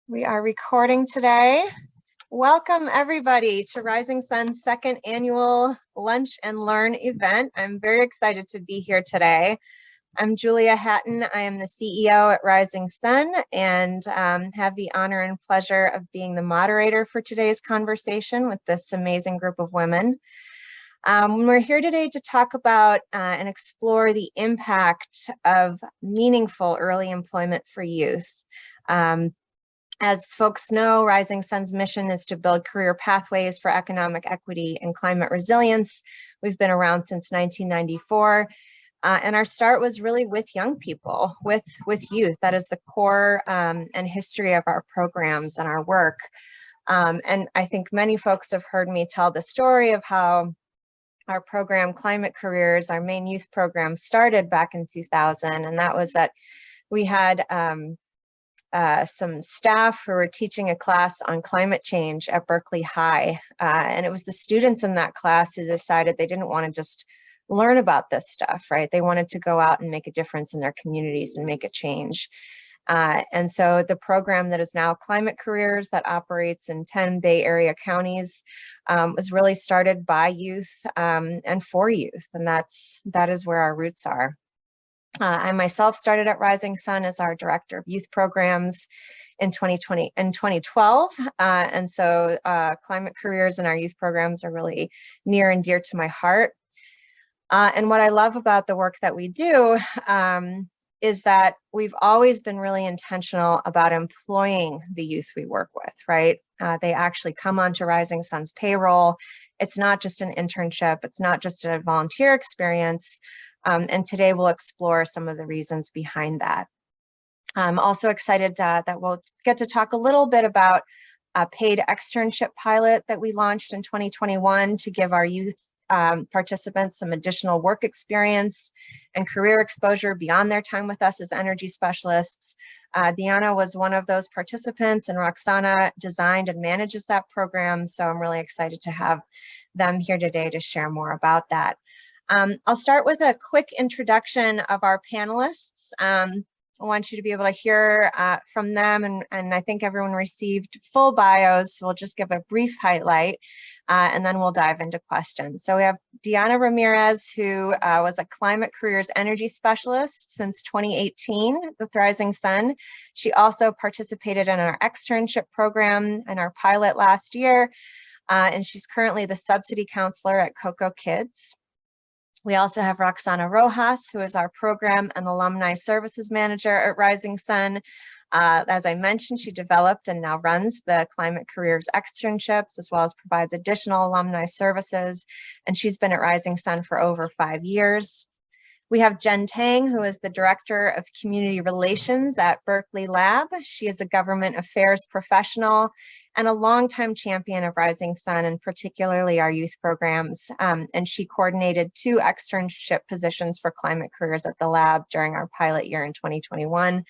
We are recording today. Welcome everybody to Rising Sun's second annual Lunch and Learn event. I'm very excited to be here today. I'm Julia Hatton. I am the CEO at Rising Sun and have the honor and pleasure of being the moderator for today's conversation with this amazing group of women. We're here today to talk about and explore the impact of meaningful early employment for youth. As folks know, Rising Sun's mission is to build career pathways for economic equity and climate resilience. We've been around since 1994, and our start was really with young people, with youth. That is the core and history of our programs and our work. And I think many folks have heard me tell the story of how our program, Climate Careers, our main youth program, started back in 2000, and that was that we had some staff who were teaching a class on climate change at Berkeley High. And it was the students in that class who decided they didn't want to just learn about this stuff, right? They wanted to go out and make a difference in their communities and make a change. And so the program that is now Climate Careers that operates in 10 Bay Area counties was really started by youth and for youth. And that is where our roots are. I myself started at Rising Sun as our Director of Youth Programs in 2012. And so Climate Careers and our youth programs are really near and dear to my heart. And what I love about the work that we do is that we've always been really intentional about employing the youth we work with, right? They actually come onto Rising Sun's payroll. It's not just an internship. It's not just a volunteer experience. And today we'll explore some of the reasons behind that. I'm also excited that we'll get to talk a little bit about a paid externship pilot that we launched in 2021 to give our youth participants some additional work experience and career exposure beyond their time with us as energy specialists. Diana was one of those participants, and Roxana designed and manages that program. So I'm really excited to have them here today to share more about that. I'll start with a quick introduction of our panelists. I want you to be able to hear from them, and I think everyone received full bios, so we'll just give a brief highlight, and then we'll dive into questions. So we have Diana Ramirez, who was a Climate Careers Energy Specialist since 2018 with Rising Sun. She also participated in our externship program and our pilot last year, and she's currently the Subsidy Counselor at CocoKids. We also have Roxana Rojas, who is our Program and Alumni Services Manager at Rising Sun. As I mentioned, she developed and now runs the Climate Careers externships, as well as provides additional alumni services. And she's been at Rising Sun for over 5 years. We have Jen Tang, who is the Director of Community Relations at Berkeley Lab. She is a government affairs professional and a longtime champion of Rising Sun, and particularly our youth programs. And she coordinated 2 externship positions for Climate Careers at the lab during our pilot year in 2021.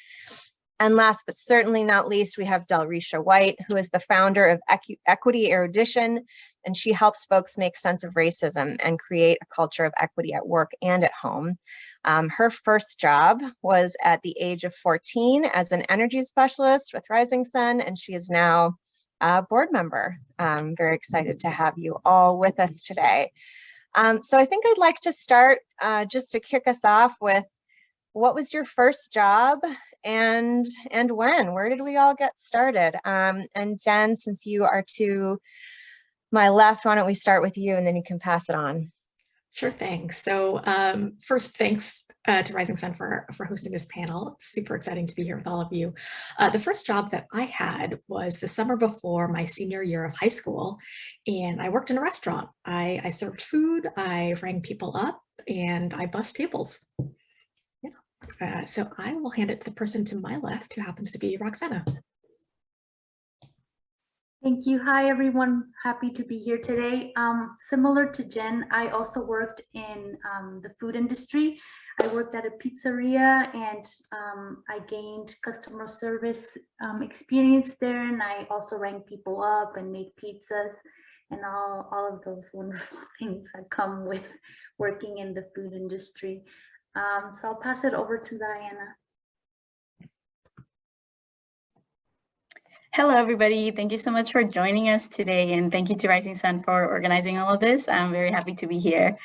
And last but certainly not least, we have Delrisha White, who is the founder of Equity Erudition, and she helps folks make sense of racism and create a culture of equity at work and at home. Her first job was at the age of 14 as an energy specialist with Rising Sun, and she is now a board member. I'm very excited to have you all with us today. So I think I'd like to start just to kick us off with, what was your first job and when? Where did we all get started? And Jen, since you are to my left, why don't we start with you and then you can pass it on. Sure thing. So first, thanks to Rising Sun for hosting this panel. It's super exciting to be here with all of you. The first job that I had was the summer before my senior year of high school, and I worked in a restaurant. I served food, I rang people up, and I bussed tables. So I will hand it to the person to my left, who happens to be Roxana. Thank you. Hi, everyone. Happy to be here today. Similar to Jen, I also worked in the food industry. I worked at a pizzeria, and I gained customer service experience there, and I also rang people up and made pizzas and all of those wonderful things that come with working in the food industry. So I'll pass it over to Diana. Hello, everybody. Thank you so much for joining us today. And thank you to Rising Sun for organizing all of this. I'm very happy to be here.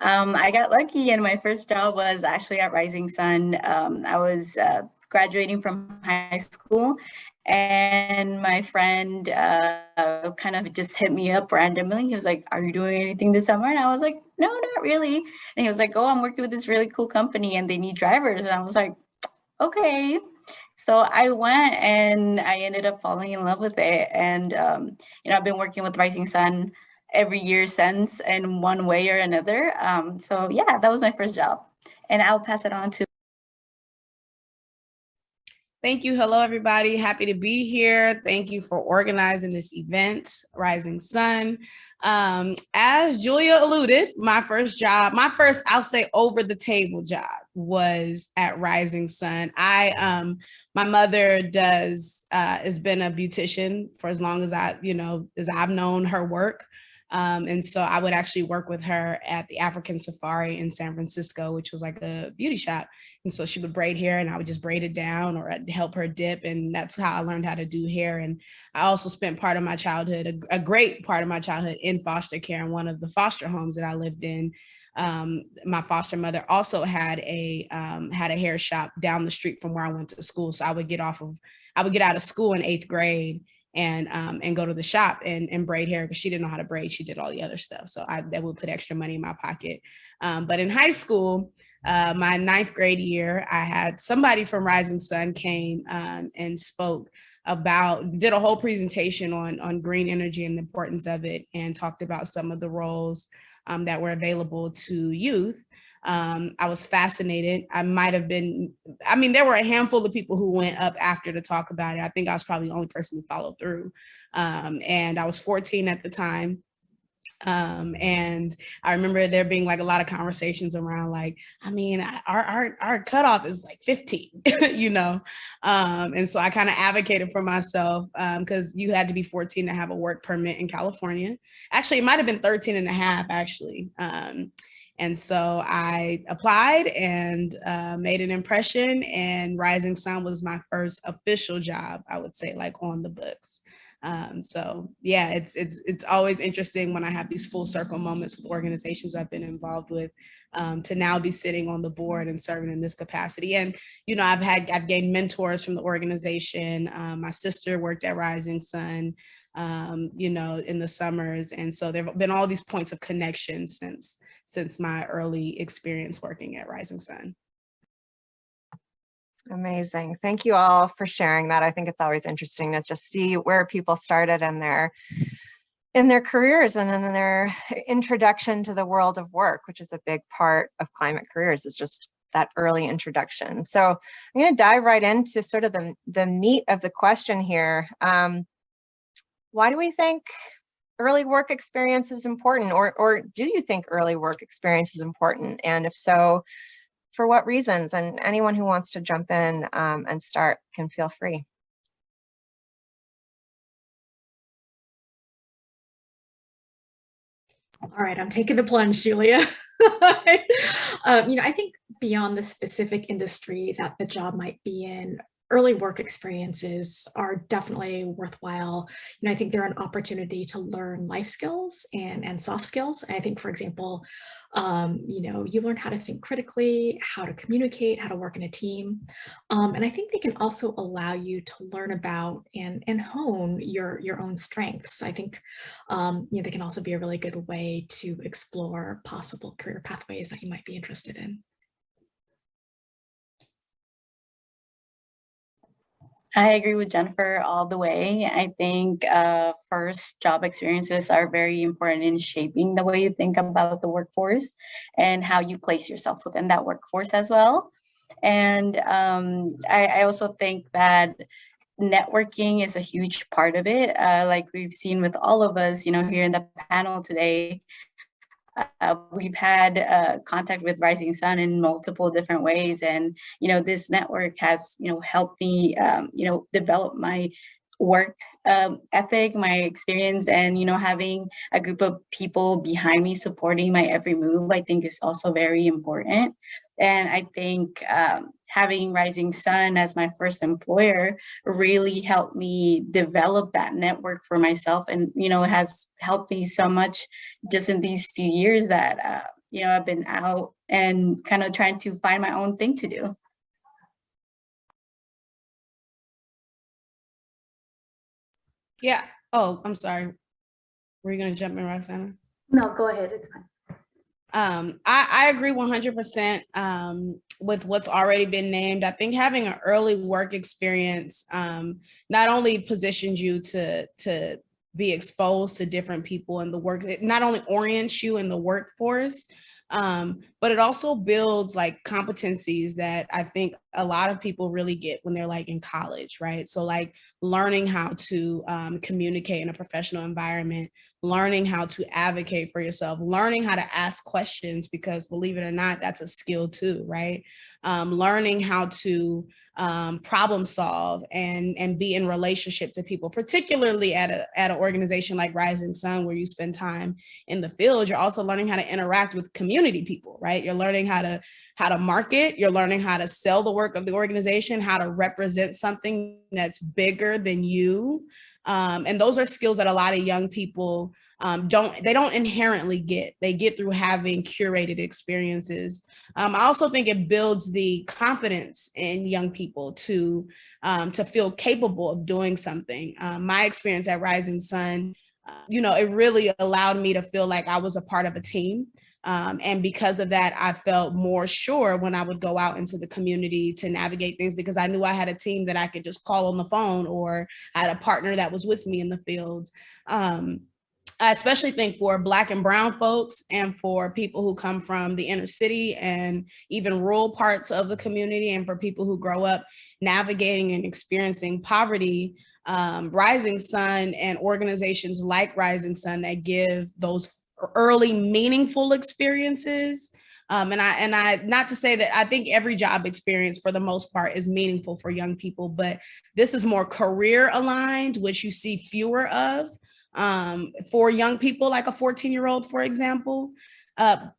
I got lucky and my first job was actually at Rising Sun. I was graduating from high school and my friend kind of just hit me up randomly. He was like, "Are you doing anything this summer?" And I was like, "No, not really." And he was like, "Oh, I'm working with this really cool company and they need drivers." And I was like, "Okay." So I went and I ended up falling in love with it. And, I've been working with Rising Sun every year since in one way or another. So yeah, that was my first job. And I'll pass it on to. Thank you. Hello, everybody. Happy to be here. Thank you for organizing this event, Rising Sun. As Julia alluded, my first, I'll say over the table job was at Rising Sun. My mother has been a beautician for as long as I've known her work. And so I would actually work with her at the African Safari in San Francisco, which was like a beauty shop. And so she would braid hair and I would just braid it down or I'd help her dip. And that's how I learned how to do hair. And I also spent part of my childhood, a great part of my childhood, in foster care in one of the foster homes that I lived in. My foster mother also had a hair shop down the street from where I went to school. So I would get out of school in 8th grade and go to the shop and braid hair because she didn't know how to braid. She did all the other stuff. So that would put extra money in my pocket. But in high school, my 9th grade year, I had somebody from Rising Sun came and did a whole presentation on green energy and the importance of it and talked about some of the roles that were available to youth. I was fascinated. There were a handful of people who went up after to talk about it. I think I was probably the only person who followed through. And I was 14 at the time. And I remember there being like a lot of conversations around our cutoff is like 15, and so I kind of advocated for myself because you had to be 14 to have a work permit in California. Actually, it might have been 13 and a half actually. And so I applied and made an impression, and Rising Sun was my first official job, I would say, like on the books. So yeah, it's always interesting when I have these full circle moments with organizations I've been involved with, to now be sitting on the board and serving in this capacity. And, I've gained mentors from the organization. My sister worked at Rising Sun, in the summers. And so there've been all these points of connection since my early experience working at Rising Sun. Amazing. Thank you all for sharing that. I think it's always interesting to just see where people started in their careers and in their introduction to the world of work, which is a big part of climate careers, is just that early introduction. So I'm going to dive right into sort of the meat of the question here. Why do we think early work experience is important, or do you think early work experience is important? And if so, for what reasons? And anyone who wants to jump in and start can feel free. All right, I'm taking the plunge, Julia. I think beyond the specific industry that the job might be in, early work experiences are definitely worthwhile. I think they're an opportunity to learn life skills and soft skills. And I think, for example, you learn how to think critically, how to communicate, how to work in a team. And I think they can also allow you to learn about and hone your own strengths. I think, they can also be a really good way to explore possible career pathways that you might be interested in. I agree with Jennifer all the way. I think first job experiences are very important in shaping the way you think about the workforce and how you place yourself within that workforce as well. And I also think that networking is a huge part of it. Like we've seen with all of us, here in the panel today, we've had contact with Rising Sun in multiple different ways. And, this network has, helped me, develop my work ethic, my experience, and, having a group of people behind me supporting my every move, I think is also very important. And I think having Rising Sun as my first employer really helped me develop that network for myself. And, you know, it has helped me so much just in these few years that, you know, I've been out and kind of trying to find my own thing to do. Yeah. Oh, I'm sorry. Were you going to jump in, Roxana? No, go ahead. It's fine. I agree 100% with what's already been named. I think having an early work experience not only positions you to be exposed to different people in the work, it not only orients you in the workforce, but it also builds like competencies that I think a lot of people really get when they're like in college, right? So like learning how to communicate in a professional environment, learning how to advocate for yourself, learning how to ask questions, because believe it or not, that's a skill too, right? Learning how to problem solve and be in relationship to people, particularly at an organization like Rising Sun, where you spend time in the field. You're also learning how to interact with community people, right? You're learning how to market, you're learning how to sell the work of the organization, how to represent something that's bigger than you. And those are skills that a lot of young people don't inherently get. They get through having curated experiences. I also think it builds the confidence in young people to feel capable of doing something. My experience at Rising Sun, you know, it really allowed me to feel like I was a part of a team. And because of that, I felt more sure when I would go out into the community to navigate things, because I knew I had a team that I could just call on the phone, or I had a partner that was with me in the field. I especially think for Black and brown folks and for people who come from the inner city and even rural parts of the community, and for people who grow up navigating and experiencing poverty, Rising Sun and organizations like Rising Sun that give those early meaningful experiences. And I not to say that I think every job experience for the most part is meaningful for young people, but this is more career aligned, which you see fewer of for young people, like a 14-year-old, for example. But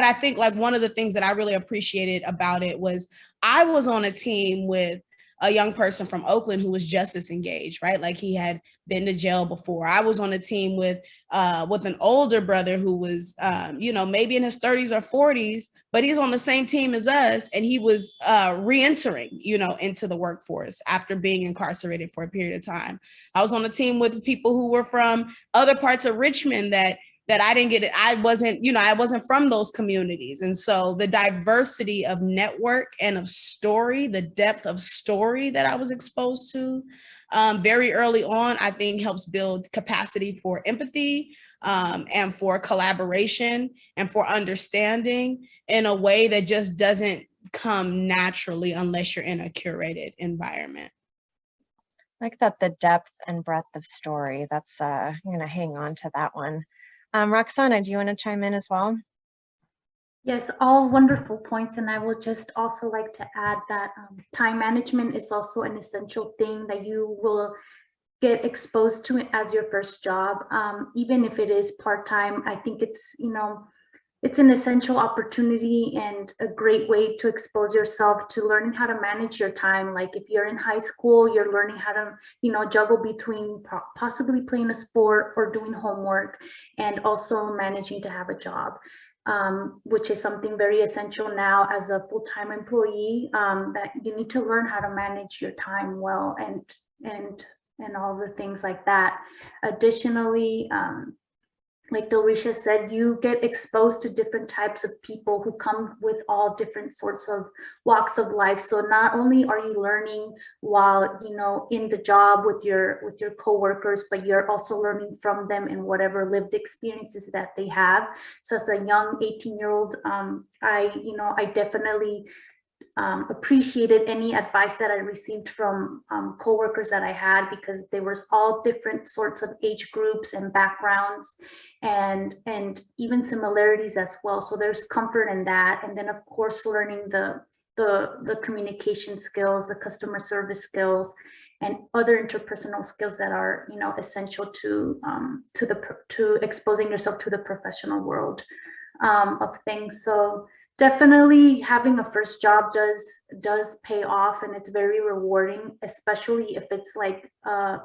I think like one of the things that I really appreciated about it was I was on a team with a young person from Oakland who was justice engaged, right? Like he had been to jail before. I was on a team with an older brother who was, you know, maybe in his 30s or 40s, but he's on the same team as us. And he was re-entering, you know, into the workforce after being incarcerated for a period of time. I was on a team with people who were from other parts of Richmond that I didn't get it. I wasn't from those communities. And so the diversity of network and of story, the depth of story that I was exposed to very early on, I think helps build capacity for empathy and for collaboration and for understanding in a way that just doesn't come naturally unless you're in a curated environment. Like that, the depth and breadth of story. That's, I'm gonna hang on to that one. Roxana, do you want to chime in as well? Yes, all wonderful points. And I would just also like to add that time management is also an essential thing that you will get exposed to as your first job. Even if it is part-time, I think it's, you know, it's an essential opportunity and a great way to expose yourself to learning how to manage your time. Like if you're in high school, you're learning how to, you know, juggle between possibly playing a sport or doing homework, and also managing to have a job, which is something very essential now as a full-time employee, that you need to learn how to manage your time well and all the things like that. Additionally, like Delrisha said, you get exposed to different types of people who come with all different sorts of walks of life. So not only are you learning while, you know, in the job with your coworkers, but you're also learning from them in whatever lived experiences that they have. So as a young 18-year-old, I definitely appreciated any advice that I received from coworkers that I had, because there was all different sorts of age groups and backgrounds, and even similarities as well. So there's comfort in that. And then of course, learning the communication skills, the customer service skills, and other interpersonal skills that are, you know, essential to exposing yourself to the professional world of things. So Definitely having a first job does pay off, and it's very rewarding, especially if it's like a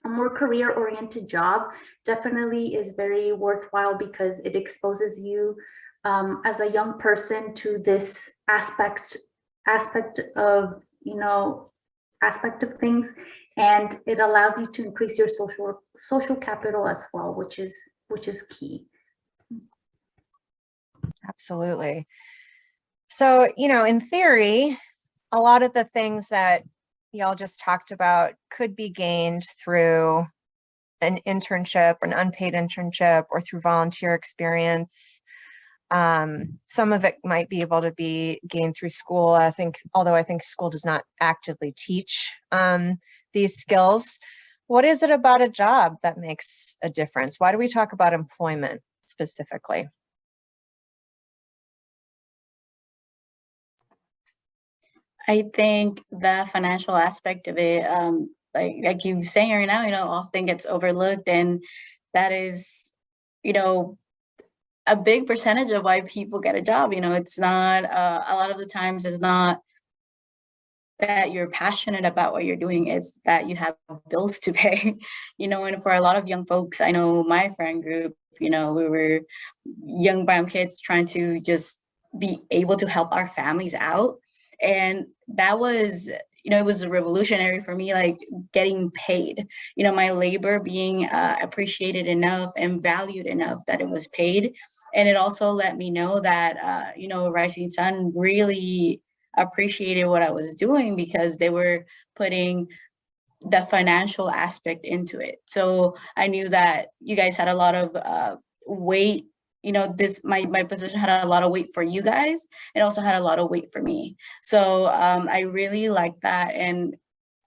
more career-oriented job. Definitely is very worthwhile because it exposes you as a young person to this aspect of, aspect of things, and it allows you to increase your social capital as well, which is key. Absolutely. So, in theory, a lot of the things that y'all just talked about could be gained through an internship, an unpaid internship, or through volunteer experience. Some of it might be able to be gained through school. Although I think school does not actively teach these skills. What is it about a job that makes a difference? Why do we talk about employment specifically? I think the financial aspect of it, like you saying right now, often gets overlooked, and that is, a big percentage of why people get a job. It's not a lot of the times it's not that you're passionate about what you're doing, it's that you have bills to pay. And for a lot of young folks, I know my friend group, we were young brown kids trying to just be able to help our families out. And that was, it was revolutionary for me, like getting paid, my labor being appreciated enough and valued enough that it was paid. And it also let me know that, Rising Sun really appreciated what I was doing because they were putting the financial aspect into it. So I knew that you guys had a lot of weight. My position had a lot of weight for you guys. It also had a lot of weight for me. So I really like that. And,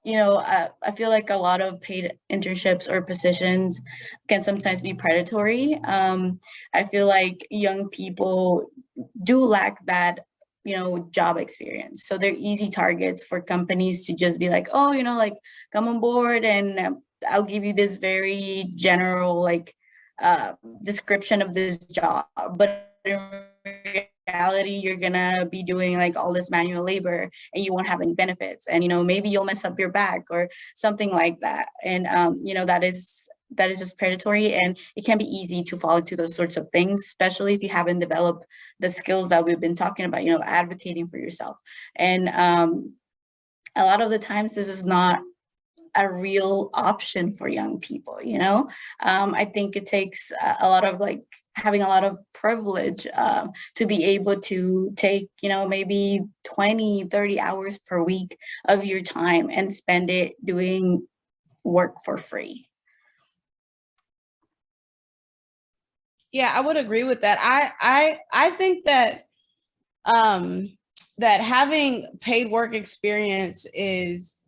I feel like a lot of paid internships or positions can sometimes be predatory. I feel like young people do lack that, job experience. So they're easy targets for companies to just be like, oh, like come on board and I'll give you this very general, like, description of this job, but in reality you're gonna be doing like all this manual labor and you won't have any benefits, and maybe you'll mess up your back or something like that. And that is just predatory, and it can be easy to fall into those sorts of things, especially if you haven't developed the skills that we've been talking about, advocating for yourself. And a lot of the times this is not a real option for young people. I think it takes a lot of like having a lot of privilege to be able to take, maybe 20-30 hours per week of your time and spend it doing work for free. Yeah, I would agree with that. I think that that having paid work experience is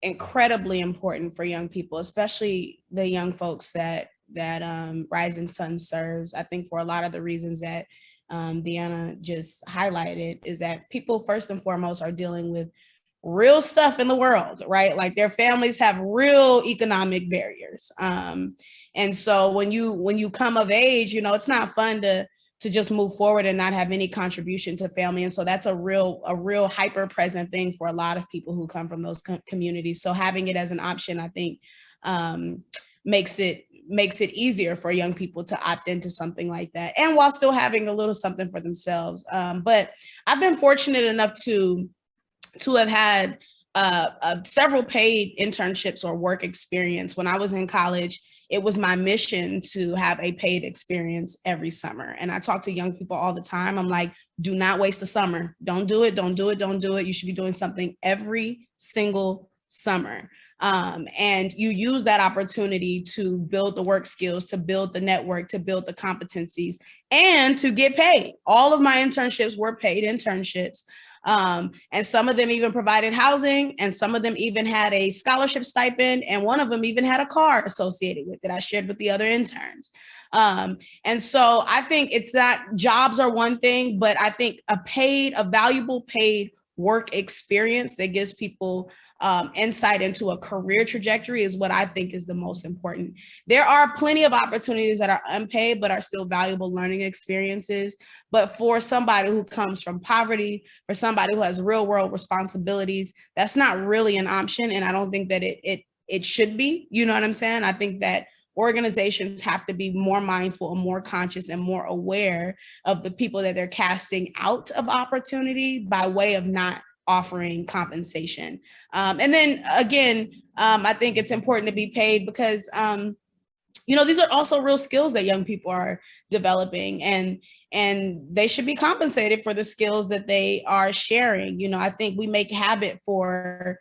incredibly important for young people, especially the young folks that Rising Sun serves. I think for a lot of the reasons that Deanna just highlighted is that people first and foremost are dealing with real stuff in the world, right? Like their families have real economic barriers. And so when you come of age, it's not fun to just move forward and not have any contribution to family. And so that's a real hyper present thing for a lot of people who come from those communities. So having it as an option, I think, makes it easier for young people to opt into something like that, and while still having a little something for themselves. But I've been fortunate enough to have had several paid internships or work experience. When I was in college, it was my mission to have a paid experience every summer. And I talk to young people all the time. I'm like, do not waste a summer. Don't do it. Don't do it. Don't do it. You should be doing something every single summer. And you use that opportunity to build the work skills, to build the network, to build the competencies, and to get paid. All of my internships were paid internships. And some of them even provided housing, and some of them even had a scholarship stipend, and one of them even had a car associated with it. I shared with the other interns. And so I think it's not, jobs are one thing, but I think a valuable paid work experience that gives people insight into a career trajectory is what I think is the most important. There are plenty of opportunities that are unpaid, but are still valuable learning experiences. But for somebody who comes from poverty, for somebody who has real world responsibilities, that's not really an option. And I don't think that it should be, you know what I'm saying? I think that organizations have to be more mindful and more conscious and more aware of the people that they're casting out of opportunity by way of not offering compensation. And then again, I think it's important to be paid because, these are also real skills that young people are developing, and they should be compensated for the skills that they are sharing. I think we make habit for,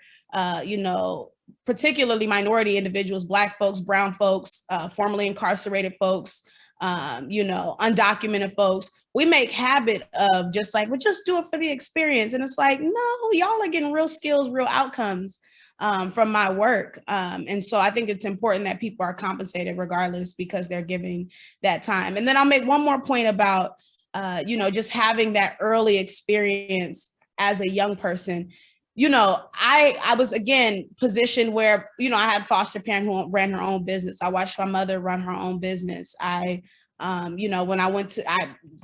particularly minority individuals, Black folks, brown folks, formerly incarcerated folks, undocumented folks. We make habit of just like, well, just do it for the experience. And it's like, no, y'all are getting real skills, real outcomes from my work. And so I think it's important that people are compensated regardless because they're giving that time. And then I'll make one more point about, just having that early experience as a young person. I was, again, positioned where, I had a foster parent who ran her own business. I watched my mother run her own business. When I went to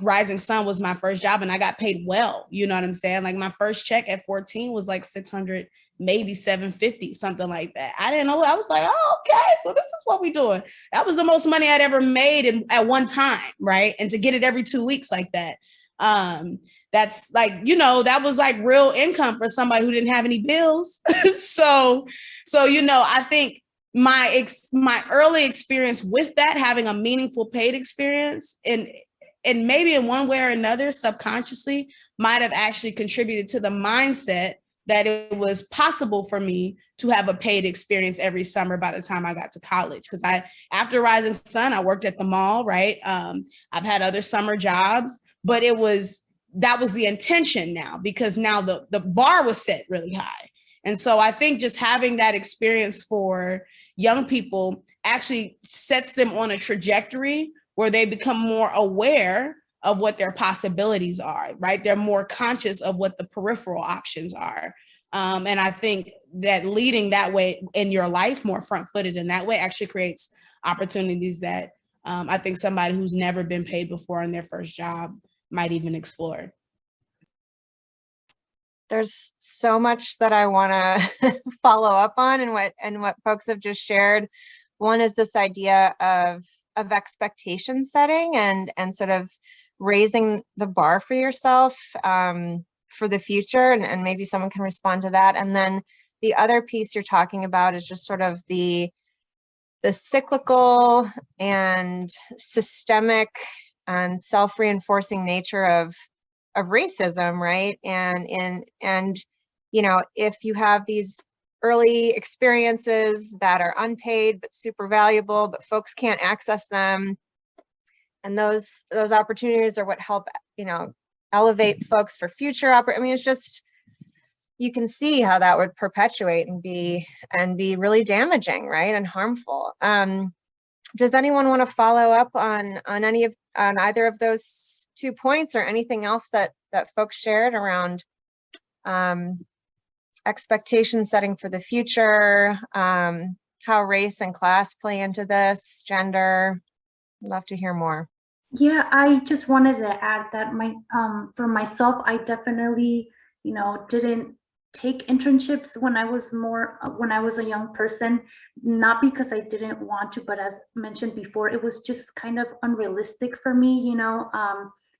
Rising Sun was my first job and I got paid well. You know what I'm saying? Like my first check at 14 was like 600, maybe 750, something like that. I didn't know. I was like, oh, okay, so this is what we're doing. That was the most money I'd ever made at one time, right? And to get it every 2 weeks like that. That's like, that was like real income for somebody who didn't have any bills. So, I think my early experience with that, having a meaningful paid experience and maybe in one way or another, subconsciously might have actually contributed to the mindset that it was possible for me to have a paid experience every summer by the time I got to college. Because after Rising Sun, I worked at the mall, right? I've had other summer jobs, but that was the intention now, because now the bar was set really high. And so I think just having that experience for young people actually sets them on a trajectory where they become more aware of what their possibilities are, right? They're more conscious of what the peripheral options are. And I think that leading that way in your life, more front-footed in that way, actually creates opportunities that I think somebody who's never been paid before in their first job might even explore. There's so much that I want to follow up on and what folks have just shared. One is this idea of expectation setting and sort of raising the bar for yourself for the future, and maybe someone can respond to that. And then the other piece you're talking about is just sort of the cyclical and systemic and self-reinforcing nature of racism, right? And if you have these early experiences that are unpaid but super valuable, but folks can't access them, and those opportunities are what help elevate folks for future it's just, you can see how that would perpetuate and be really damaging, right, and harmful. Does anyone want to follow up on either of those 2 points, or anything else that folks shared around expectation setting for the future, how race and class play into this, gender? I'd love to hear more. Yeah, I just wanted to add that for myself, I definitely, didn't take internships when I was a young person, not because I didn't want to, but as mentioned before, it was just kind of unrealistic for me.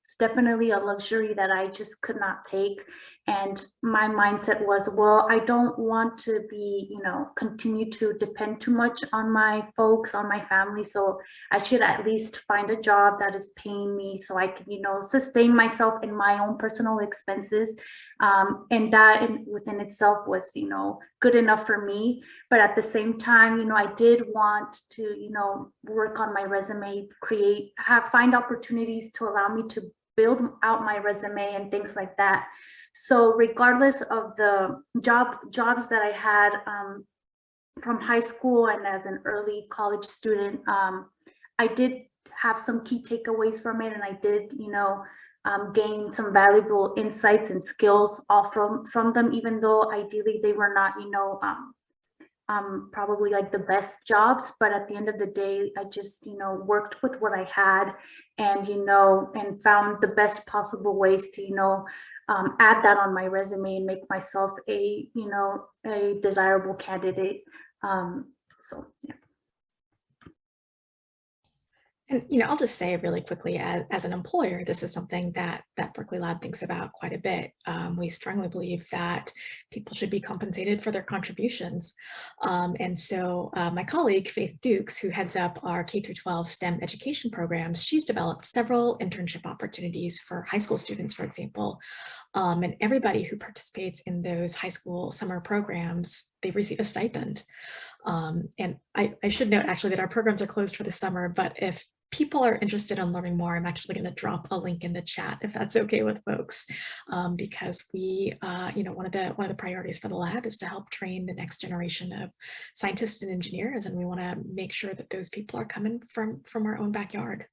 It's definitely a luxury that I just could not take. And my mindset was, well, I don't want to be, continue to depend too much on my folks, on my family. So I should at least find a job that is paying me so I can, sustain myself in my own personal expenses. And that within itself was, good enough for me. But at the same time, I did want to, work on my resume, find opportunities to allow me to build out my resume and things like that. So regardless of the jobs that I had from high school and as an early college student, I did have some key takeaways from it, and I did, gain some valuable insights and skills all from them, even though ideally they were not, probably like the best jobs. But at the end of the day, I just, worked with what I had and, and found the best possible ways to, add that on my resume and make myself a, a desirable candidate. So, yeah. And, I'll just say really quickly, as an employer, this is something that Berkeley Lab thinks about quite a bit. We strongly believe that people should be compensated for their contributions. And so my colleague, Faith Dukes, who heads up our K-12 STEM education programs, she's developed several internship opportunities for high school students, for example. And everybody who participates in those high school summer programs, they receive a stipend. And I should note actually that our programs are closed for the summer, but if people are interested in learning more, I'm actually going to drop a link in the chat if that's okay with folks, because we, one of the priorities for the lab is to help train the next generation of scientists and engineers, and we want to make sure that those people are coming from our own backyard.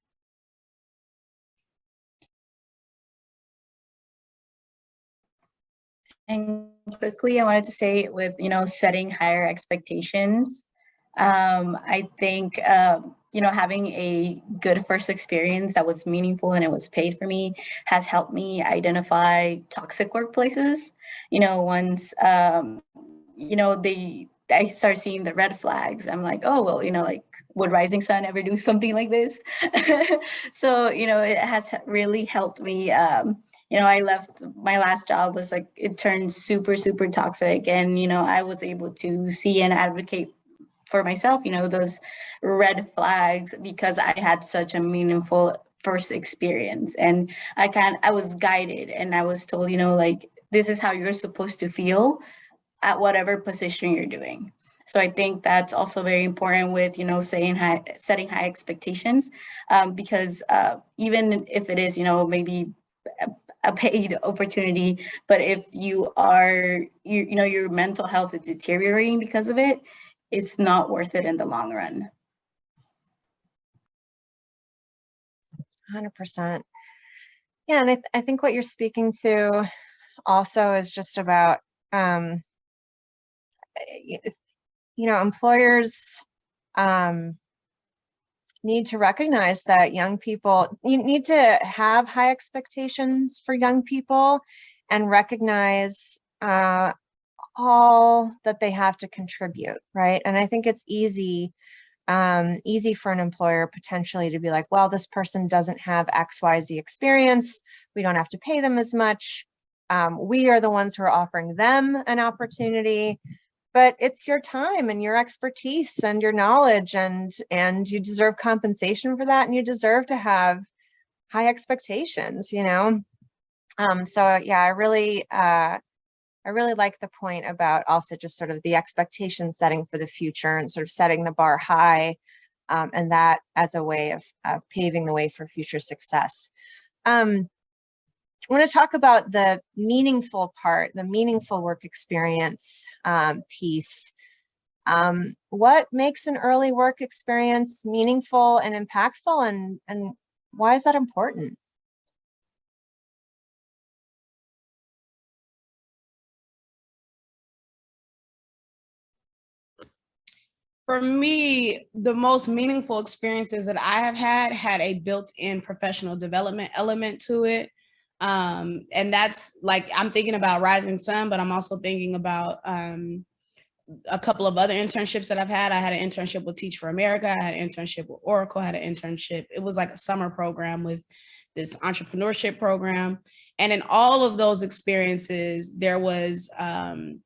And quickly, I wanted to say with, setting higher expectations, I think, having a good first experience that was meaningful and it was paid for me has helped me identify toxic workplaces. Once, I start seeing the red flags, I'm like, oh, well, like, would Rising Sun ever do something like this? So, it has really helped me. I left, my last job was like, it turned super, super toxic. And, I was able to see and advocate for myself, those red flags, because I had such a meaningful first experience. And I was guided and I was told, like, this is how you're supposed to feel at whatever position you're doing. So I think that's also very important with, setting high expectations, because even if it is, maybe a paid opportunity, but if your mental health is deteriorating because of it, it's not worth it in the long run. 100%. Yeah, and I think what you're speaking to also is just about, employers need to recognize that young people, you need to have high expectations for young people and recognize all that they have to contribute, right? And I think it's easy for an employer potentially to be like, well, this person doesn't have XYZ experience, we don't have to pay them as much. We are the ones who are offering them an opportunity, but it's your time and your expertise and your knowledge, and you deserve compensation for that, and you deserve to have high expectations, So yeah, I really like the point about also just sort of the expectation setting for the future and sort of setting the bar high, and that as a way of paving the way for future success. I want to talk about the meaningful part, the meaningful work experience piece. What makes an early work experience meaningful and impactful, and why is that important? For me, the most meaningful experiences that I have had a built-in professional development element to it. And that's like, I'm thinking about Rising Sun, but I'm also thinking about a couple of other internships that I've had. I had an internship with Teach for America. I had an internship with Oracle. I had an internship. It was like a summer program with this entrepreneurship program. And in all of those experiences, there was an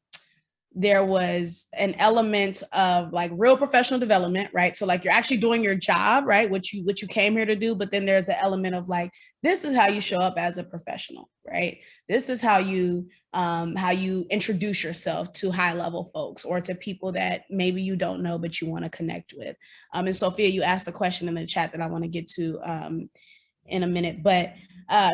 element of like real professional development, right? So like you're actually doing your job, right? What you came here to do, but then there's an element of like, this is how you show up as a professional, right? This is how you introduce yourself to high level folks or to people that maybe you don't know, but you want to connect with. And Sophia, you asked a question in the chat that I want to get to in a minute, but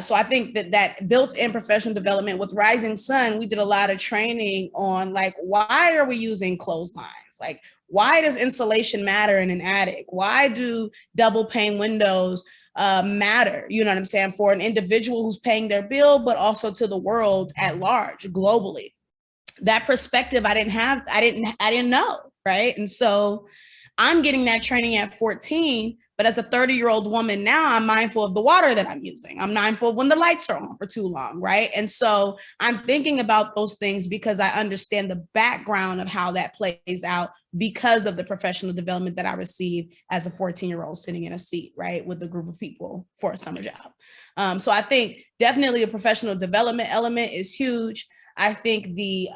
so I think that built-in professional development with Rising Sun, we did a lot of training on like, why are we using clotheslines? Like, why does insulation matter in an attic? Why do double pane windows matter, you know what I'm saying, for an individual who's paying their bill, but also to the world at large, globally. That perspective I didn't know, right? And so I'm getting that training at 14, but as a 30-year-old woman now, I'm mindful of the water that I'm using. I'm mindful of when the lights are on for too long, right? And so I'm thinking about those things because I understand the background of how that plays out because of the professional development that I received as a 14-year-old sitting in a seat, right, with a group of people for a summer job. So I think definitely a professional development element is huge. I think the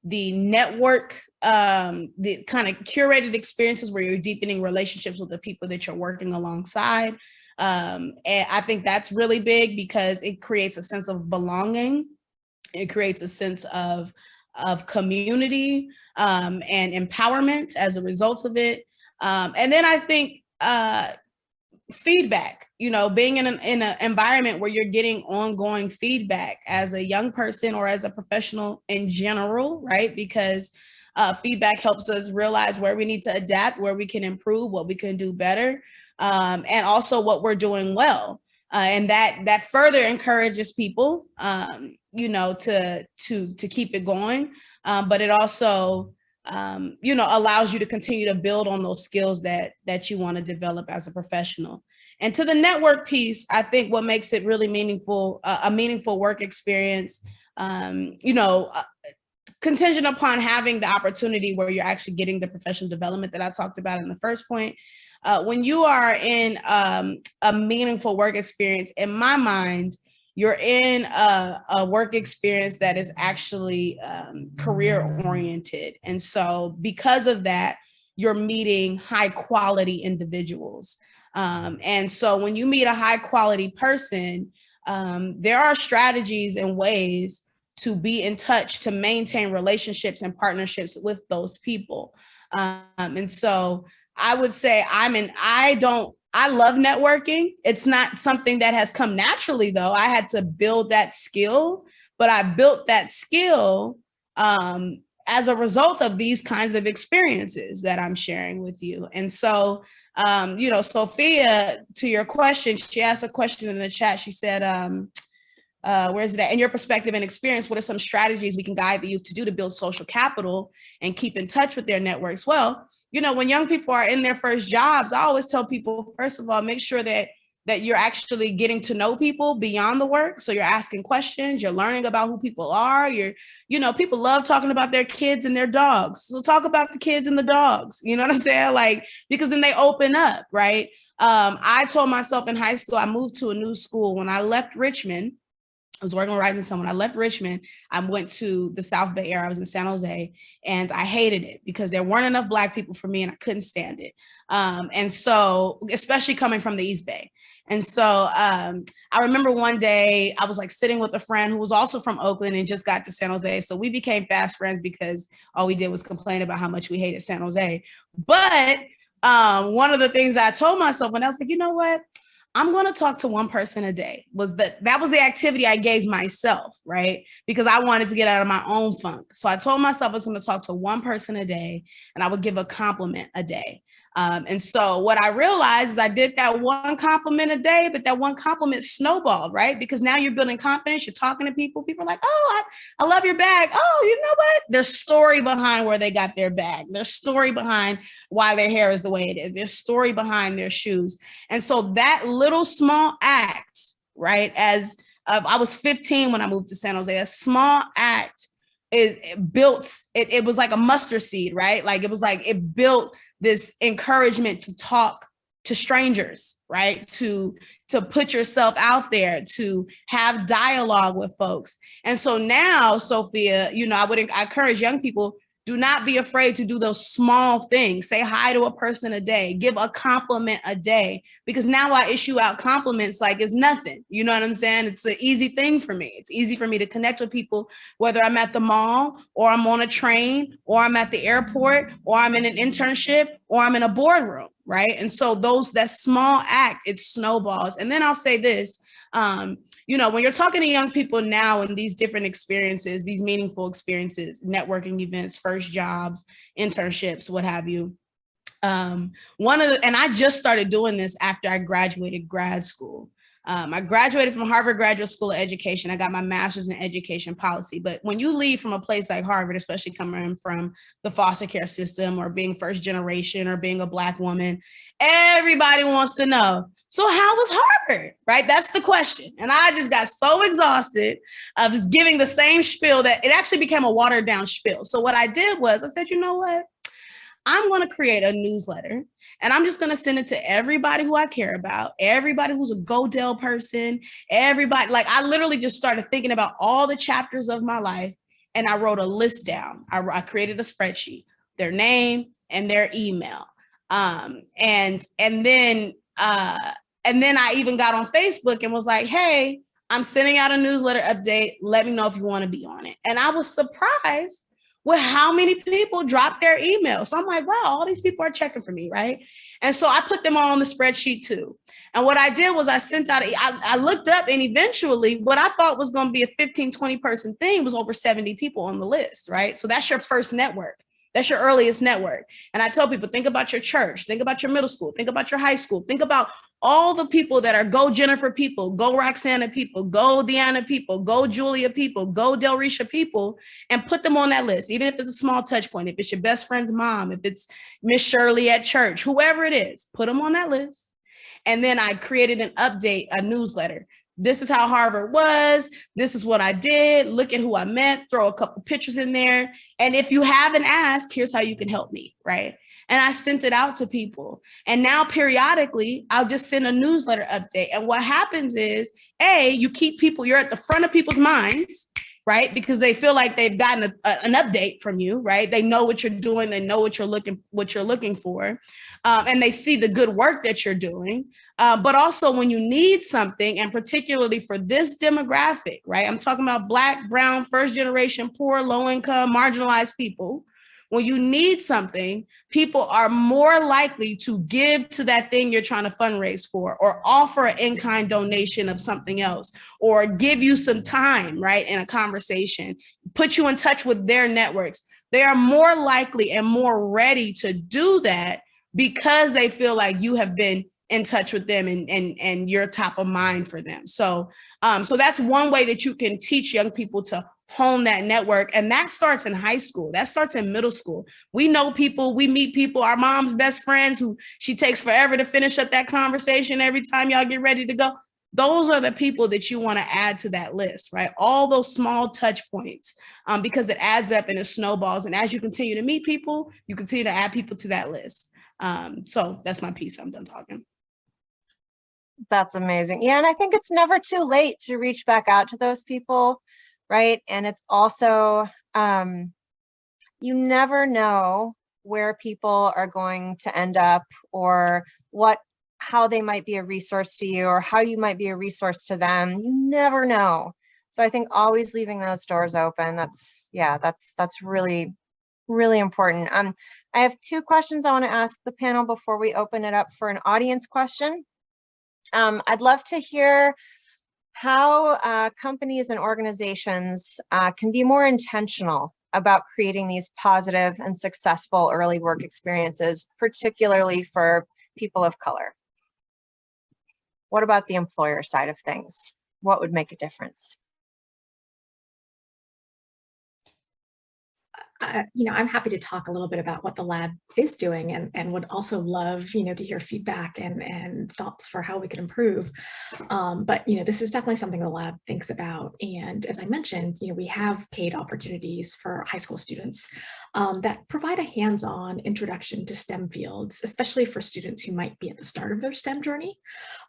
network, the kind of curated experiences where you're deepening relationships with the people that you're working alongside. And I think that's really big because it creates a sense of belonging. It creates a sense of community and empowerment as a result of it. And then I think feedback, you know, being in an environment where you're getting ongoing feedback as a young person or as a professional in general, right? Because feedback helps us realize where we need to adapt, where we can improve, what we can do better, and also what we're doing well. And that further encourages people, you know, to keep it going. But it also, you know, allows you to continue to build on those skills that you want to develop as a professional. And to the network piece, I think what makes it really meaningful, a meaningful work experience, you know, contingent upon having the opportunity where you're actually getting the professional development that I talked about in the first point. When you are in a meaningful work experience, in my mind, you're in a work experience that is actually career oriented. And so because of that, you're meeting high quality individuals. And so when you meet a high quality person, there are strategies and ways to be in touch, to maintain relationships and partnerships with those people. And so I would say I love networking. It's not something that has come naturally, though. I had to build that skill, but I built that skill as a result of these kinds of experiences that I'm sharing with you. And so, you know, Sophia, to your question, she asked a question in the chat. She said, where's it at? In your perspective and experience, what are some strategies we can guide the youth to do to build social capital and keep in touch with their networks? Well, you know, when young people are in their first jobs, I always tell people, first of all, make sure that you're actually getting to know people beyond the work. So you're asking questions, you're learning about who people are. You know, people love talking about their kids and their dogs. So talk about the kids and the dogs, you know what I'm saying? Like, because then they open up, right? I told myself in high school, I moved to a new school. When I left Richmond, I was working with Rising Sun. When I left Richmond, I went to the South Bay area. I was in San Jose, and I hated it because there weren't enough Black people for me, and I couldn't stand it. And so, especially coming from the East Bay. And so I remember one day I was like sitting with a friend who was also from Oakland and just got to San Jose. So we became fast friends because all we did was complain about how much we hated San Jose. But one of the things that I told myself when I was like, you know what? I'm going to talk to one person a day. That was the activity I gave myself, right? Because I wanted to get out of my own funk. So I told myself I was going to talk to one person a day and I would give a compliment a day. And so what I realized is I did that one compliment a day, but that one compliment snowballed, right? Because now you're building confidence, you're talking to people. People are like, oh, I love your bag. Oh, you know what? There's story behind where they got their bag. There's story behind why their hair is the way it is. There's story behind their shoes. And so that little small act, right? I was 15 when I moved to San Jose, a small act it was like a mustard seed, right? Like it built this encouragement to talk to strangers, right? To put yourself out there, to have dialogue with folks. And so now, Sophia, you know, I encourage young people, do not be afraid to do those small things. Say hi to a person a day, give a compliment a day, because now I issue out compliments like it's nothing. You know what I'm saying? It's an easy thing for me. It's easy for me to connect with people, whether I'm at the mall or I'm on a train or I'm at the airport or I'm in an internship or I'm in a boardroom, right? And so that small act, it snowballs. And then I'll say this, you know, when you're talking to young people now in these different experiences, these meaningful experiences, networking events, first jobs, internships, what have you, And I just started doing this after I graduated grad school. I graduated from Harvard Graduate School of Education. I got my master's in education policy. But when you leave from a place like Harvard, especially coming from the foster care system or being first generation or being a Black woman, everybody wants to know, so how was Harvard, right? That's the question. And I just got so exhausted of giving the same spiel that it actually became a watered down spiel. So what I did was I said, you know what? I'm going to create a newsletter and I'm just going to send it to everybody who I care about, everybody who's a GoDel person, everybody. Like I literally just started thinking about all the chapters of my life and I wrote a list down. I created a spreadsheet, their name and their email. And then I even got on Facebook and was like, hey, I'm sending out a newsletter update. Let me know if you want to be on it. And I was surprised with how many people dropped their email. So I'm like, wow, all these people are checking for me, right? And so I put them all on the spreadsheet too. And what I did was I sent out, I looked up and eventually what I thought was going to be a 15, 20 person thing was over 70 people on the list, right? So that's your first network. That's your earliest network. And I tell people, think about your church, think about your middle school, think about your high school, think about all the people that are go Jennifer people, go Roxana people, go Deanna people, go Julia people, go Delrisha people, and put them on that list, even if it's a small touch point, if it's your best friend's mom, if it's Miss Shirley at church, whoever it is, put them on that list. And then I created an update, a newsletter. This is how Harvard was. This is what I did. Look at who I met. Throw a couple pictures in there. And if you haven't asked, here's how you can help me, right? And I sent it out to people. And now periodically, I'll just send a newsletter update. And what happens is, you keep people, you're at the front of people's minds, right? Because they feel like they've gotten an update from you, right? They know what you're doing. They know what you're looking for. And they see the good work that you're doing. But also when you need something, and particularly for this demographic, right? I'm talking about Black, brown, first generation, poor, low income, marginalized people. When you need something, people are more likely to give to that thing you're trying to fundraise for, or offer an in-kind donation of something else, or give you some time, right, in a conversation, put you in touch with their networks. They are more likely and more ready to do that because they feel like you have been in touch with them and you're top of mind for them. So that's one way that you can teach young people to hone that network. And that starts in high school. That starts in middle school. We know people, we meet people, our mom's best friends who she takes forever to finish up that conversation every time y'all get ready to go. Those are the people that you want to add to that list, right? All those small touch points, because it adds up and it snowballs. And as you continue to meet people, you continue to add people to that list. So that's my piece. I'm done talking. That's amazing. Yeah, and I think it's never too late to reach back out to those people, right? And it's also, you never know where people are going to end up, or how they might be a resource to you, or how you might be a resource to them. You never know. So I think always leaving those doors open, that's really, really important. I have two questions I want to ask the panel before we open it up for an audience question. I'd love to hear how companies and organizations can be more intentional about creating these positive and successful early work experiences, particularly for people of color. What about the employer side of things? What would make a difference? I'm happy to talk a little bit about what the lab is doing, and would also love, to hear feedback and thoughts for how we could improve. But, this is definitely something the lab thinks about. And as I mentioned, we have paid opportunities for high school students that provide a hands-on introduction to STEM fields, especially for students who might be at the start of their STEM journey.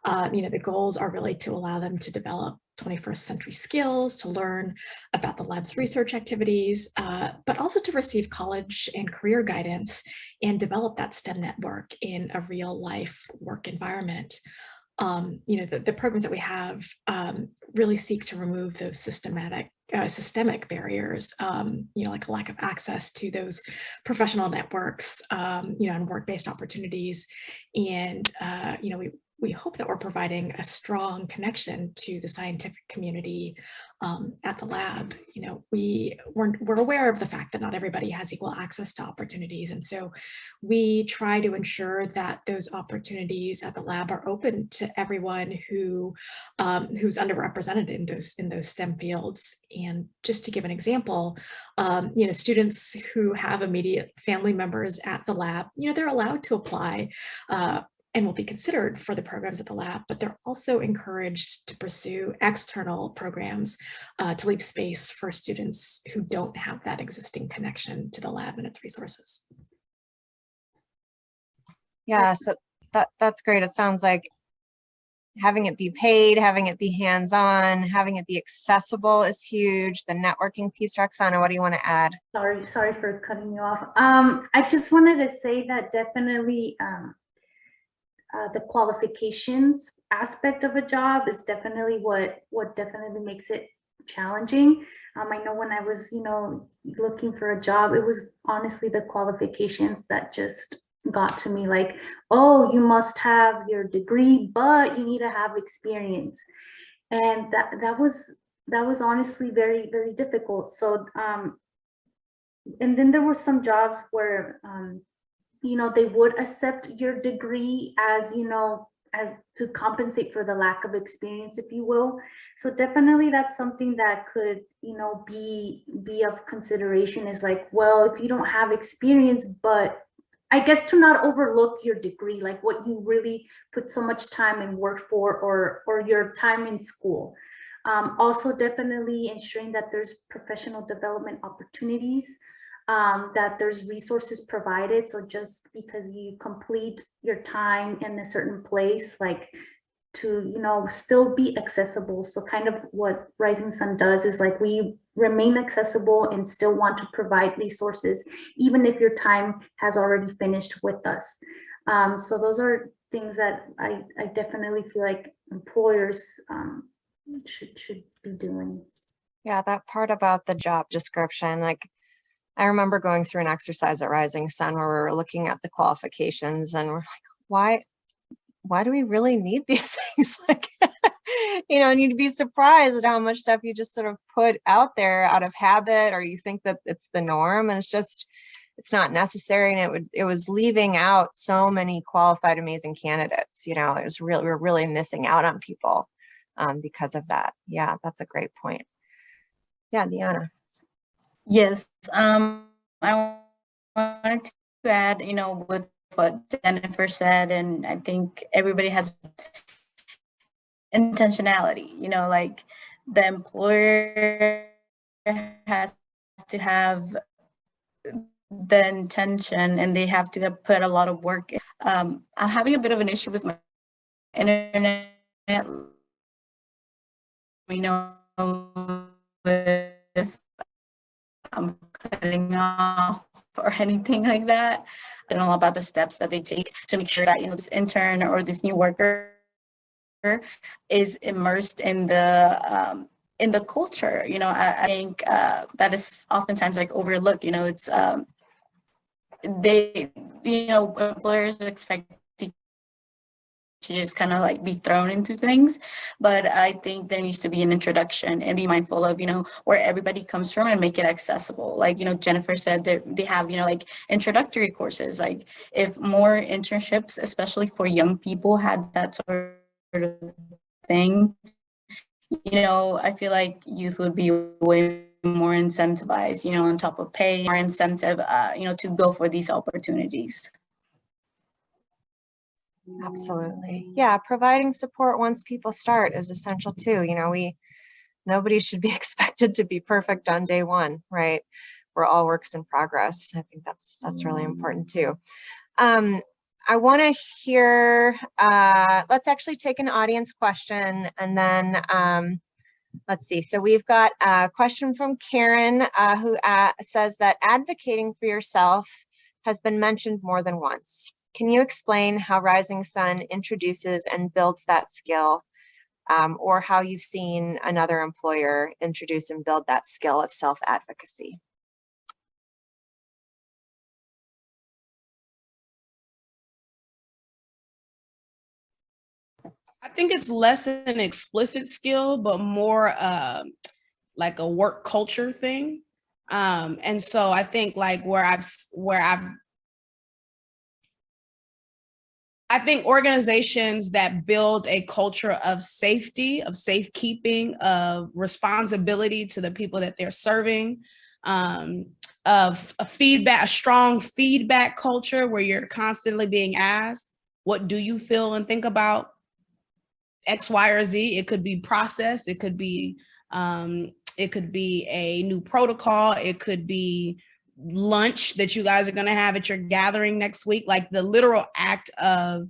The goals are really to allow them to develop 21st century skills, to learn about the lab's research activities, but also to receive college and career guidance and develop that STEM network in a real life work environment. The programs that we have really seek to remove those systemic barriers, like a lack of access to those professional networks, and work-based opportunities. And, we hope that we're providing a strong connection to the scientific community at the lab. You know, we're aware of the fact that not everybody has equal access to opportunities. And so we try to ensure that those opportunities at the lab are open to everyone who's underrepresented in those STEM fields. And just to give an example, you know, students who have immediate family members at the lab, you know, they're allowed to apply and will be considered for the programs at the lab, but they're also encouraged to pursue external programs to leave space for students who don't have that existing connection to the lab and its resources. Yeah, so that's great. It sounds like having it be paid, having it be hands-on, having it be accessible is huge. The networking piece, Roxana, what do you want to add? Sorry for cutting you off. I just wanted to say that definitely the qualifications aspect of a job is definitely what definitely makes it challenging. I know when I was, you know, looking for a job, it was honestly the qualifications that just got to me, like, oh, you must have your degree, but you need to have experience. And that was honestly very, very difficult. So and then there were some jobs where you know, they would accept your degree as, you know, as to compensate for the lack of experience, if you will. So definitely that's something that could, you know, be of consideration, is like, well, if you don't have experience, but I guess to not overlook your degree, like what you really put so much time and work for, or your time in school. Also definitely ensuring that there's professional development opportunities, that there's resources provided. So just because you complete your time in a certain place, like, to, you know, still be accessible. So kind of what Rising Sun does is, like, we remain accessible and still want to provide resources, even if your time has already finished with us. So those are things that I definitely feel like employers should be doing. Yeah, that part about the job description, like, I remember going through an exercise at Rising Sun where we were looking at the qualifications and we're like, why do we really need these things? Like, you know, and you'd be surprised at how much stuff you just sort of put out there out of habit, or you think that it's the norm, and it's not necessary. And it was leaving out so many qualified, amazing candidates. You know, we were really missing out on people because of that. Yeah, that's a great point. Yeah, Deanna. Yes, I wanted to add, you know, with what Jennifer said, and I think everybody has intentionality, you know, like the employer has to have the intention and they have to have put a lot of work in. I'm having a bit of an issue with my internet. We know if I'm cutting off or anything like that. I don't know about the steps that they take to make sure that, you know, this intern or this new worker is immersed in the culture. You know, I think that is oftentimes like overlooked. You know, it's they, you know, employers expect to just kind of like be thrown into things, but I think there needs to be an introduction and be mindful of, you know, where everybody comes from and make it accessible. Like, you know, Jennifer said that they have, you know, like introductory courses. Like if more internships, especially for young people, had that sort of thing, you know, I feel like youth would be way more incentivized, you know, on top of pay, more incentive, you know, to go for these opportunities. Absolutely. Yeah, providing support once people start is essential too. You know, nobody should be expected to be perfect on day one, right? We're all works in progress. I think that's really important too. I want to hear, let's actually take an audience question, and then let's see. So we've got a question from Karen who says that advocating for yourself has been mentioned more than once. Can you explain how Rising Sun introduces and builds that skill, or how you've seen another employer introduce and build that skill of self-advocacy? think it's less an explicit skill, but more like a work culture thing. And so I think like I think organizations that build a culture of safety, of safekeeping, of responsibility to the people that they're serving, of a strong feedback culture where you're constantly being asked, what do you feel and think about X, Y, or Z? It could be process, it could be a new protocol, it could be lunch that you guys are going to have at your gathering next week. Like the literal act of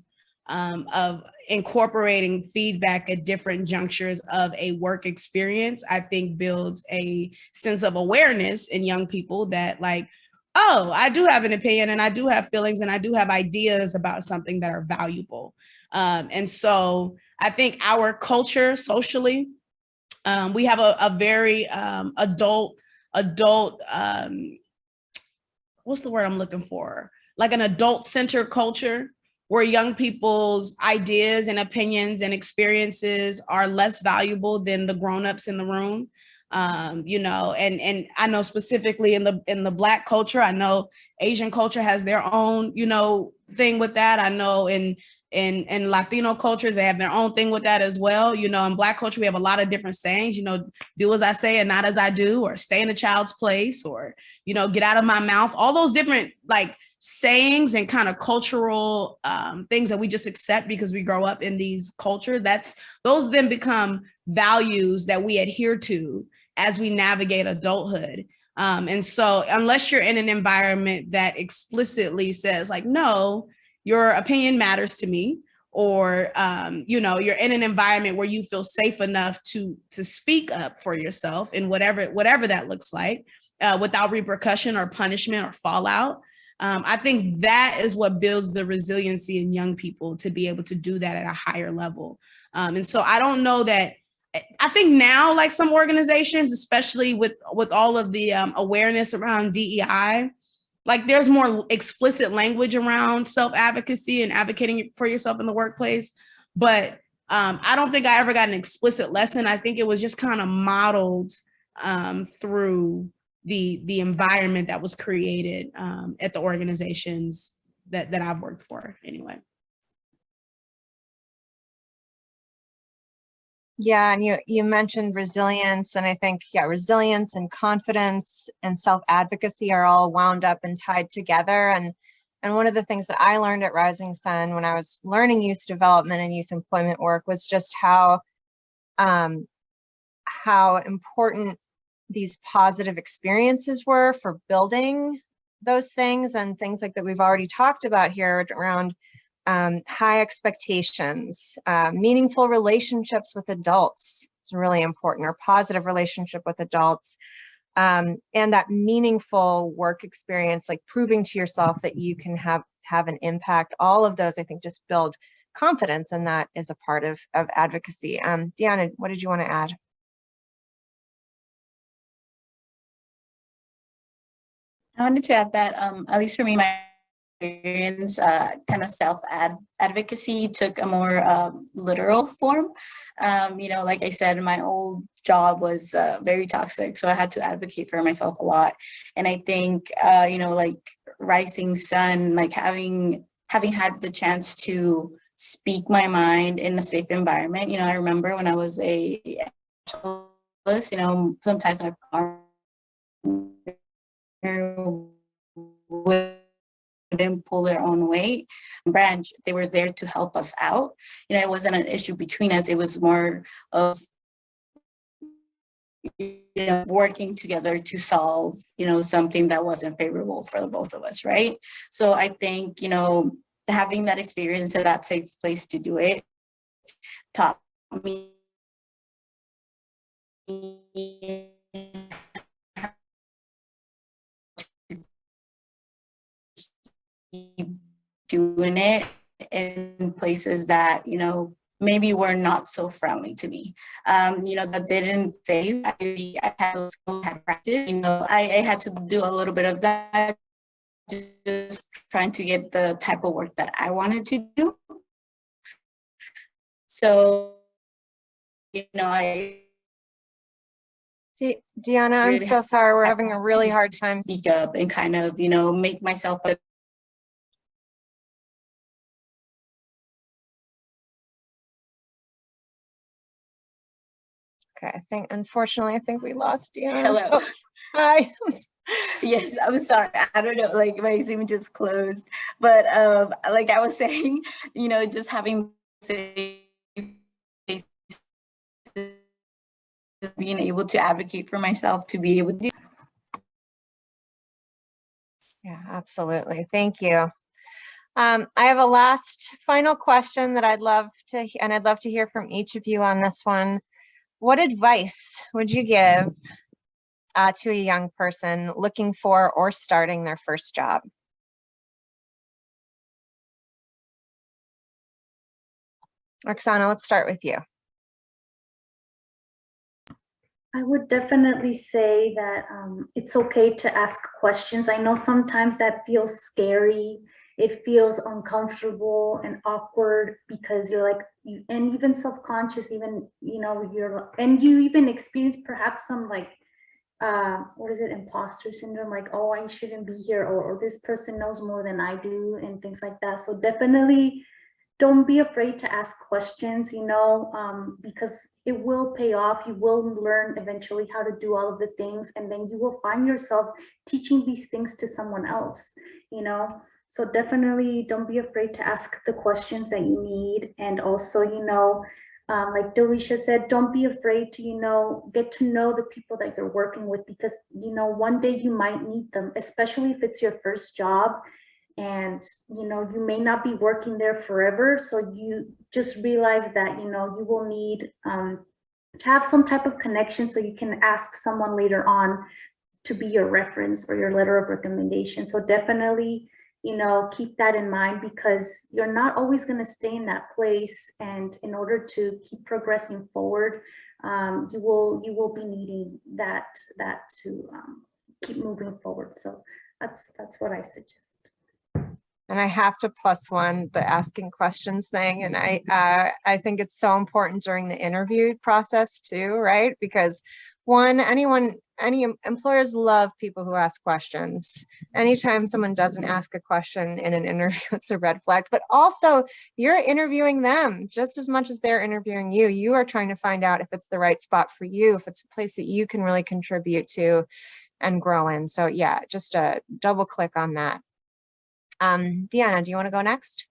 incorporating feedback at different junctures of a work experience, I think builds a sense of awareness in young people that like, oh, I do have an opinion and I do have feelings and I do have ideas about something that are valuable. And so I think our culture socially, we have a very adult, what's the word I'm looking for? Like an adult-centered culture where young people's ideas and opinions and experiences are less valuable than the grown-ups in the room. You know, and I know specifically in the Black culture, I know Asian culture has their own, you know, thing with that. I know in Latino cultures, they have their own thing with that as well. You know, in Black culture, we have a lot of different sayings, you know, do as I say and not as I do, or stay in a child's place, or, you know, get out of my mouth, all those different like sayings and kind of cultural things that we just accept because we grow up in these cultures. Those then become values that we adhere to as we navigate adulthood. And so unless you're in an environment that explicitly says like, no, your opinion matters to me, or, you know, you're in an environment where you feel safe enough to speak up for yourself in whatever that looks like, without repercussion or punishment or fallout. I think that is what builds the resiliency in young people to be able to do that at a higher level. And so I don't know that, I think now, like some organizations, especially with all of the awareness around DEI, like there's more explicit language around self-advocacy and advocating for yourself in the workplace. But I don't think I ever got an explicit lesson. I think it was just kind of modeled through the environment that was created at the organizations that I've worked for anyway. Yeah, and you mentioned resilience, and I think, yeah, resilience and confidence and self-advocacy are all wound up and tied together. And one of the things that I learned at Rising Sun when I was learning youth development and youth employment work was just how important these positive experiences were for building those things, and things like that we've already talked about here around high expectations, meaningful relationships with adults. It's really important, or positive relationship with adults, and that meaningful work experience, like proving to yourself that you can have an impact. All of those, I think, just build confidence, and that is a part of advocacy. Deanna, what did you want to add? I wanted to add that, at least for me, my experience, kind of self-advocacy took a more literal form. You know, like I said, my old job was very toxic, so I had to advocate for myself a lot. And I think, you know, like Rising Sun, like having had the chance to speak my mind in a safe environment. You know, I remember when I was a specialist, you know, sometimes my partner wouldn't pull their own weight. Branch, they were there to help us out. You know, it wasn't an issue between us. It was more of, you know, working together to solve, you know, something that wasn't favorable for the both of us, right? So I think, you know, having that experience and that safe place to do it taught me doing it in places that, you know, maybe were not so friendly to me. You know, that didn't say I had practice. You know, I had to do a little bit of that, just trying to get the type of work that I wanted to do. So, I Deanna, I'm so sorry. We're having a really hard time. Speak up and kind of, make myself a Okay, unfortunately, I think we lost Deanna. Hello. Oh, hi. Yes, I'm sorry. I don't know, like my Zoom just closed. But like I was saying, just having safe spaces, being able to advocate for myself to be able to do. Yeah, absolutely. Thank you. I have a final question that I'd love to hear from each of you on this one. What advice would you give to a young person looking for or starting their first job? Roxana, let's start with you. I would definitely say that it's okay to ask questions. I know sometimes that feels scary. It feels uncomfortable and awkward because you're like, and even self-conscious, even, and you even experience perhaps some like, what is it, imposter syndrome, like, oh, I shouldn't be here, or this person knows more than I do, and things like that. So definitely don't be afraid to ask questions, because it will pay off. You will learn eventually how to do all of the things, and then you will find yourself teaching these things to someone else, So definitely don't be afraid to ask the questions that you need. And also, like Delrisha said, don't be afraid to, get to know the people that you're working with, because, one day you might need them, especially if it's your first job. And you may not be working there forever, so you just realize that you will need to have some type of connection, so you can ask someone later on to be your reference or your letter of recommendation. So definitely keep that in mind, because you're not always going to stay in that place, and in order to keep progressing forward, you will be needing that to keep moving forward. So that's what I suggest. And I have to +1 the asking questions thing. And I think it's so important during the interview process too, right? Because any employers love people who ask questions. Anytime someone doesn't ask a question in an interview, it's a red flag. But also, you're interviewing them just as much as they're interviewing you. You are trying to find out if it's the right spot for you, if it's a place that you can really contribute to and grow in. So yeah, just double click on that. Deanna, do you want to go next?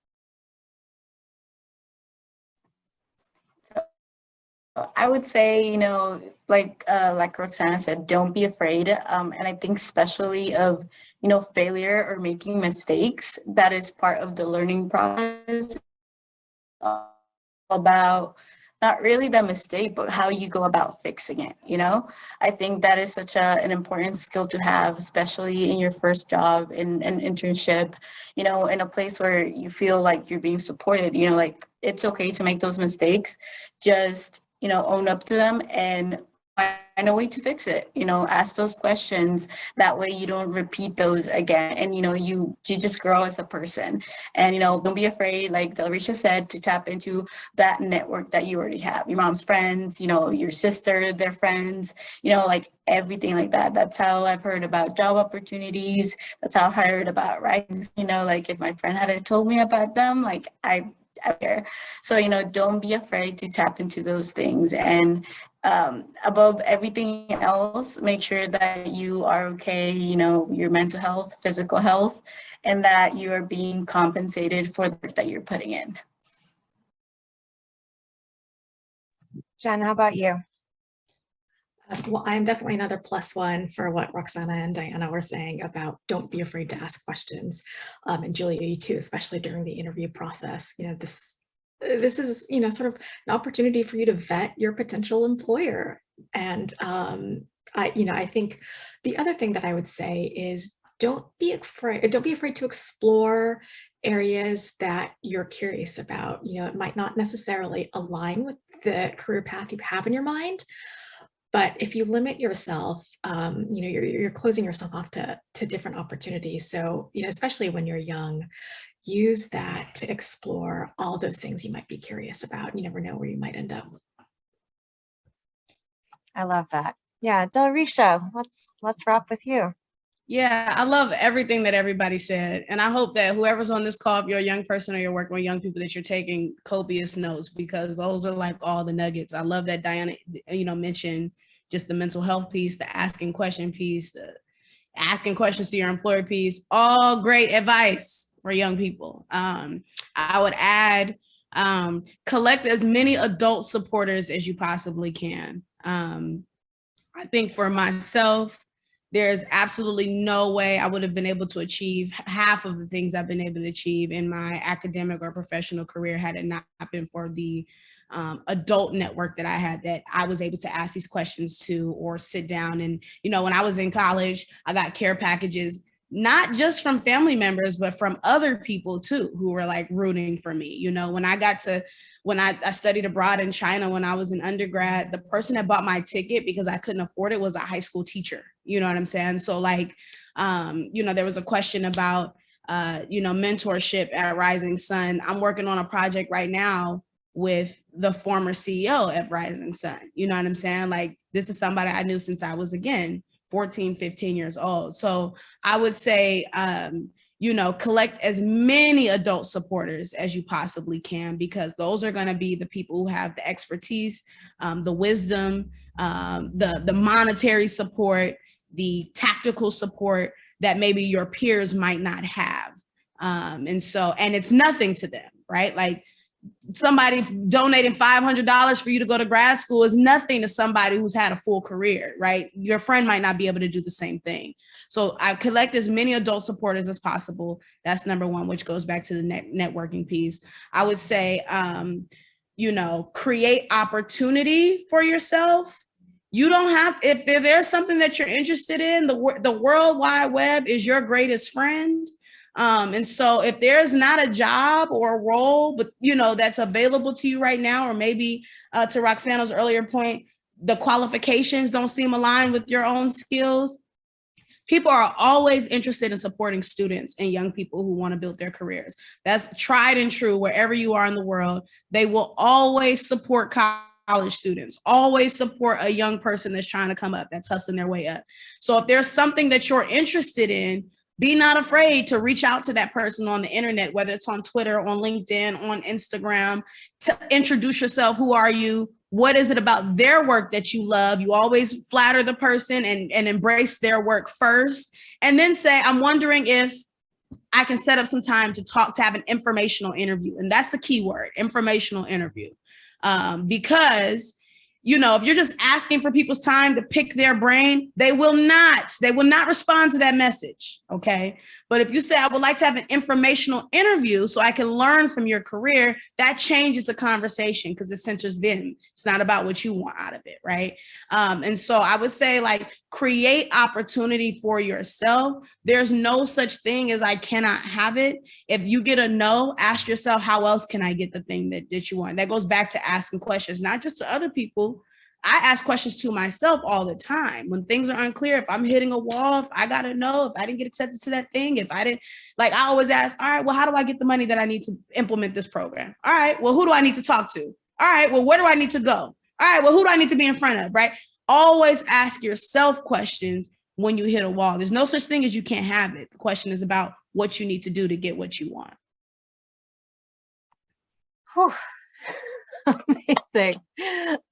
I would say, like Roxana said, don't be afraid. And I think especially of, failure or making mistakes, that is part of the learning process. About not really the mistake, but how you go about fixing it. I think that is such an important skill to have, especially in your first job, in an internship, in a place where you feel like you're being supported, like it's okay to make those mistakes. Just, own up to them and find a way to fix it. Ask those questions. That way you don't repeat those again, and you just grow as a person. And don't be afraid, like Delrisha said, to tap into that network that you already have. Your mom's friends, your sister, their friends, like everything like that. That's how I've heard about job opportunities. That's how I heard about writing. Like if my friend hadn't told me about them, like I care. So don't be afraid to tap into those things. And above everything else, make sure that you are okay, your mental health, physical health, and that you are being compensated for the work that you're putting in. Jen, how about you? Well, I'm definitely another +1 for what Roxana and Diana were saying about don't be afraid to ask questions. And Julia, you too, especially during the interview process. This is, sort of an opportunity for you to vet your potential employer. And I think the other thing that I would say is don't be afraid to explore areas that you're curious about. It might not necessarily align with the career path you have in your mind, but if you limit yourself, you're closing yourself off to different opportunities. So, especially when you're young, use that to explore all those things you might be curious about. You never know where you might end up. I love that. Yeah, Delrisha, let's wrap with you. Yeah, I love everything that everybody said. And I hope that whoever's on this call, if you're a young person or you're working with young people, that you're taking copious notes, because those are like all the nuggets. I love that Diana, mentioned just the mental health piece, the asking question piece, the asking questions to your employer piece, all great advice for young people. I would add, collect as many adult supporters as you possibly can. I think for myself, there's absolutely no way I would have been able to achieve half of the things I've been able to achieve in my academic or professional career had it not been for the adult network that I had, that I was able to ask these questions to or sit down. And, when I was in college, I got care packages, not just from family members, but from other people too, who were like rooting for me. When I studied abroad in China, when I was in undergrad, the person that bought my ticket because I couldn't afford it was a high school teacher. You know what I'm saying? So there was a question about, mentorship at Rising Sun. I'm working on a project right now with the former CEO at Rising Sun. You know what I'm saying? Like, this is somebody I knew since I was, again, 14, 15 years old. So I would say, collect as many adult supporters as you possibly can, because those are going to be the people who have the expertise, the wisdom, the monetary support, the tactical support that maybe your peers might not have. And it's nothing to them, right? Like, somebody donating $500 for you to go to grad school is nothing to somebody who's had a full career, right? Your friend might not be able to do the same thing. So I collect as many adult supporters as possible. That's number one, which goes back to the networking piece. I would say, create opportunity for yourself. You don't have, if there's something that you're interested in, the World Wide Web is your greatest friend. And so if there's not a job or a role, but that's available to you right now, or maybe to Roxana's earlier point, the qualifications don't seem aligned with your own skills, people are always interested in supporting students and young people who want to build their careers. That's tried and true wherever you are in the world. They will always support college students, always support a young person that's trying to come up, that's hustling their way up. So if there's something that you're interested in, be not afraid to reach out to that person on the internet, whether it's on Twitter, on LinkedIn, on Instagram, to introduce yourself. Who are you? What is it about their work that you love? You always flatter the person and embrace their work first, and then say, I'm wondering if I can set up some time to have an informational interview. And that's the key word, informational interview. Because if you're just asking for people's time to pick their brain, they will not respond to that message. Okay. But if you say, I would like to have an informational interview so I can learn from your career, that changes the conversation, because it centers them. It's not about what you want out of it. Right. And so I would say, create opportunity for yourself. There's no such thing as I cannot have it. If you get a no, ask yourself, how else can I get the thing that you want? That goes back to asking questions, not just to other people. I ask questions to myself all the time. When things are unclear, if I'm hitting a wall, if I got to know, if I didn't get accepted to that thing, if I didn't, I always ask, all right, well, how do I get the money that I need to implement this program? All right, well, who do I need to talk to? All right, well, where do I need to go? All right, well, who do I need to be in front of, right? Always ask yourself questions when you hit a wall. There's no such thing as you can't have it. The question is about what you need to do to get what you want. Whew.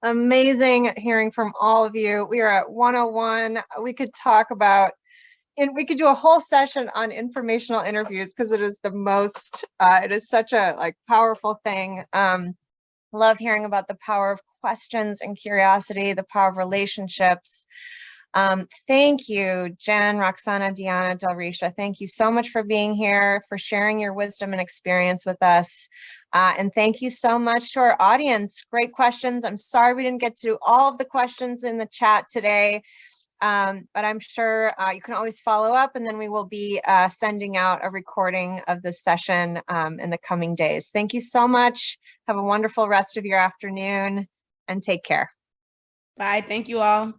Amazing hearing from all of you. We are at 101. We could talk about, and we could do a whole session on informational interviews, because it is it is such a powerful thing. Love hearing about the power of questions and curiosity, the power of relationships. Thank you, Jen, Roxana, Deanna, Delrisha. Thank you so much for being here, for sharing your wisdom and experience with us. And thank you so much to our audience. Great questions. I'm sorry we didn't get to all of the questions in the chat today, but I'm sure you can always follow up, and then we will be sending out a recording of this session in the coming days. Thank you so much. Have a wonderful rest of your afternoon, and take care. Bye. Thank you all.